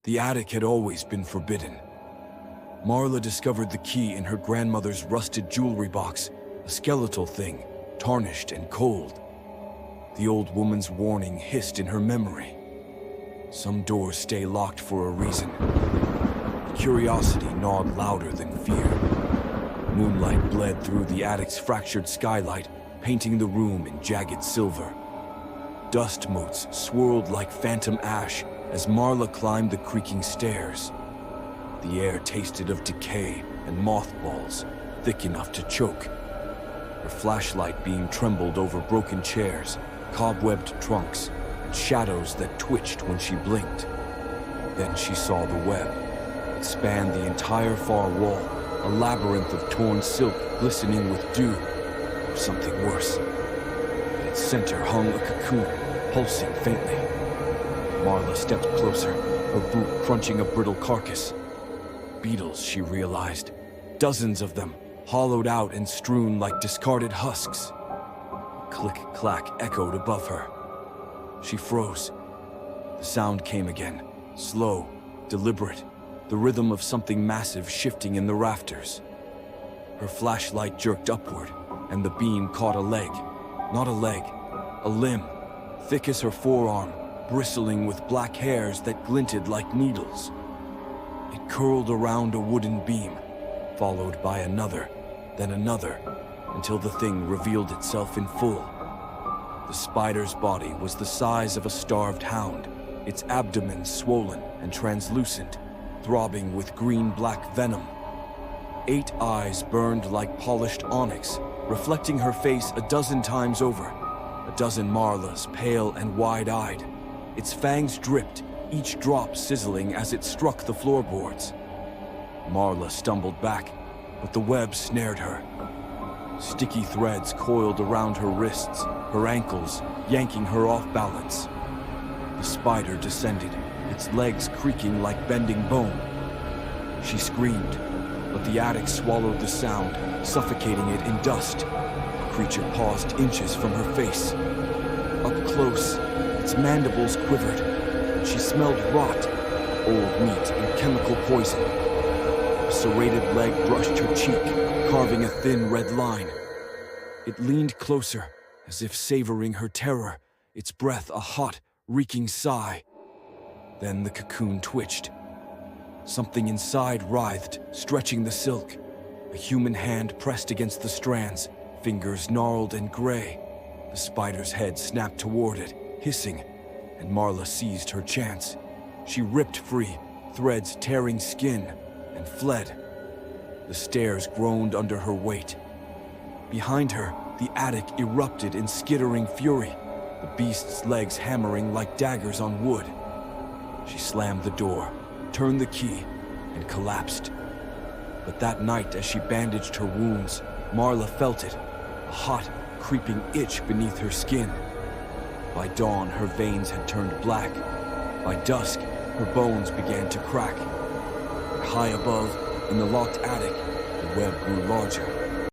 The attic had always been forbidden. Marla discovered the key in her grandmother's rusted jewelry box, a skeletal thing, tarnished and cold. The old woman's warning hissed in her memory. Some doors stay locked for a reason. Curiosity gnawed louder than fear. Moonlight bled through the attic's fractured skylight, painting the room in jagged silver. Dust motes swirled like phantom ash as Marla climbed the creaking stairs. The air tasted of decay and mothballs, thick enough to choke. Her flashlight beam trembled over broken chairs, cobwebbed trunks, and shadows that twitched when she blinked. Then she saw the web. It spanned the entire far wall, a labyrinth of torn silk glistening with dew, or something worse. At its center hung a cocoon, pulsing faintly. Marla stepped closer, her boot crunching a brittle carcass. Beetles, she realized. Dozens of them, hollowed out and strewn like discarded husks. A click-clack echoed above her. She froze. The sound came again, slow, deliberate, the rhythm of something massive shifting in the rafters. Her flashlight jerked upward, and the beam caught a leg. Not a leg, a limb, thick as her forearm, bristling with black hairs that glinted like needles. It curled around a wooden beam, followed by another, then another, until the thing revealed itself in full. The spider's body was the size of a starved hound, its abdomen swollen and translucent, throbbing with green-black venom. 8 eyes burned like polished onyx, reflecting her face a dozen times over, a dozen Marlas, pale and wide-eyed. Its fangs dripped, each drop sizzling as it struck the floorboards. Marla stumbled back, but the web snared her. Sticky threads coiled around her wrists, her ankles, yanking her off balance. The spider descended, its legs creaking like bending bone. She screamed, but the attic swallowed the sound, suffocating it in dust. The creature paused inches from her face. Up close, its mandibles quivered. She smelled rot, old meat, and chemical poison. A serrated leg brushed her cheek, carving a thin red line. It leaned closer, as if savoring her terror, its breath a hot, reeking sigh. Then the cocoon twitched. Something inside writhed, stretching the silk. A human hand pressed against the strands, fingers gnarled and gray. The spider's head snapped toward it, hissing, and Marla seized her chance. She ripped free, threads tearing skin, and fled. The stairs groaned under her weight. Behind her, the attic erupted in skittering fury, the beast's legs hammering like daggers on wood. She slammed the door, turned the key, and collapsed. But that night, as she bandaged her wounds, Marla felt it, a hot, creeping itch beneath her skin. By dawn, her veins had turned black. By dusk, her bones began to crack. High above, in the locked attic, the web grew larger.